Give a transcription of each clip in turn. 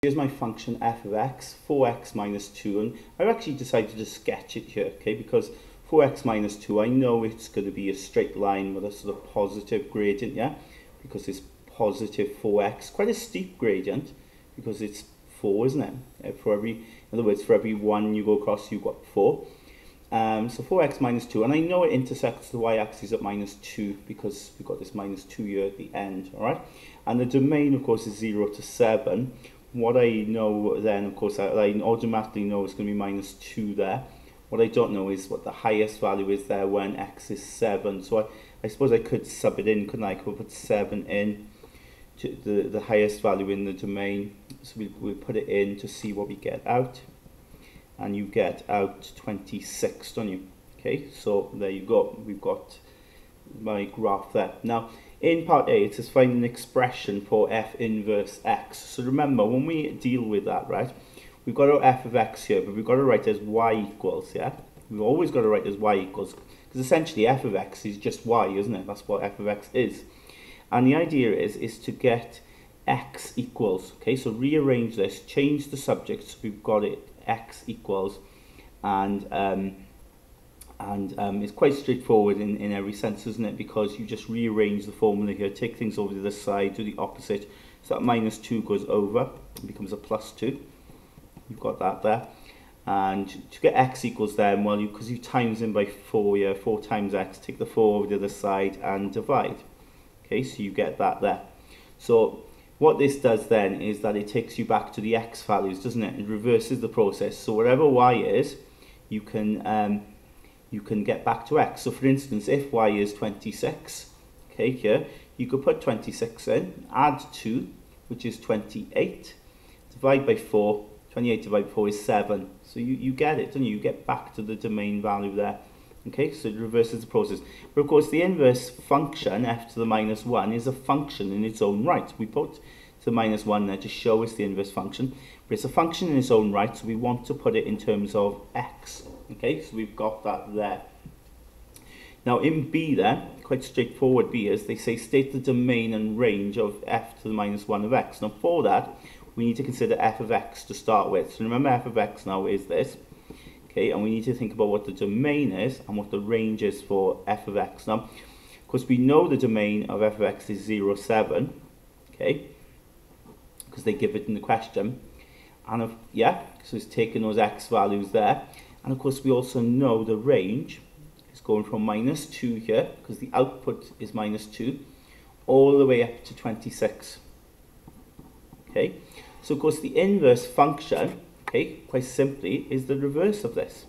Here's my function f of x, 4x minus 2, and I've actually decided to sketch it here, okay, because 4x minus 2, I know it's going to be a straight line with a sort of positive gradient, yeah, because it's positive 4x, quite a steep gradient, because it's 4, isn't it? In other words, for every 1 you go across, you've got 4. So 4x minus 2, and I know it intersects the y-axis at minus 2, because we've got this minus 2 here at the end, alright? And the domain, of course, is 0 to 7. What I know then, of course, I automatically know it's going to be minus 2 there. What I don't know is what the highest value is there when x is 7. So I suppose I could sub it in, couldn't I? I could put 7 in, to the highest value in the domain. So we put it in to see what we get out. And you get out 26, don't you? Okay, so there you go. We've got my graph there. Now, in part A, it says find an expression for f inverse x. So remember, when we deal with that, right, we've got our f of x here, but we've got to write as y equals, yeah? We've always got to write as y equals, because essentially f of x is just y, isn't it? That's what f of x is. And the idea is to get x equals, okay? So rearrange this, change the subject, so we've got it x equals, and it's quite straightforward in every sense, isn't it? Because you just rearrange the formula here, take things over to the side, do the opposite. So that minus 2 goes over, it becomes a plus 2. You've got that there. And to get x equals then, well, because you times in by 4 here, 4 times x, take the 4 over to the side and divide. Okay, so you get that there. So what this does then is that it takes you back to the x values, doesn't it? It reverses the process. So wherever y is, you can get back to x. So for instance, if y is 26, okay, here, you could put 26 in, add 2, which is 28, divide by 4, 28 divided by 4 is 7. So you get it, don't you? You get back to the domain value there. Okay, so it reverses the process. But of course, the inverse function, f to the minus 1, is a function in its own right. We put to the minus 1 there to show us the inverse function. But it's a function in its own right, so we want to put it in terms of x. Okay, so we've got that there. Now in B then, quite straightforward B is, they say state the domain and range of f to the minus 1 of x. Now for that, we need to consider f of x to start with. So remember, f of x now is this. Okay, and we need to think about what the domain is and what the range is for f of x. Now, of course, we know the domain of f of x is 0, 7. Okay, because they give it in the question. And so it's taking those x values there. And of course, we also know the range is going from minus 2 here, because the output is minus 2, all the way up to 26. Okay, so of course, the inverse function, okay, quite simply, is the reverse of this.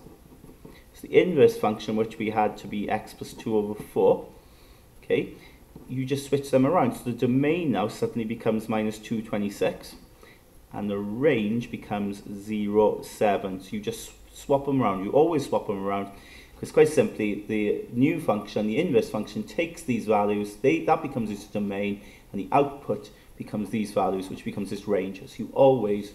It's the inverse function, which we had to be x plus 2 over 4. Okay, you just switch them around. So the domain now suddenly becomes minus 2, 26. And the range becomes 0, 7. So you just swap them around. You always swap them around, because quite simply, the new function, the inverse function, takes these values, that becomes its domain, and the output becomes these values, which becomes this range. So you always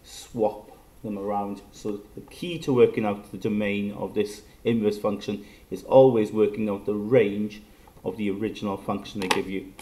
swap them around. So the key to working out the domain of this inverse function is always working out the range of the original function they give you.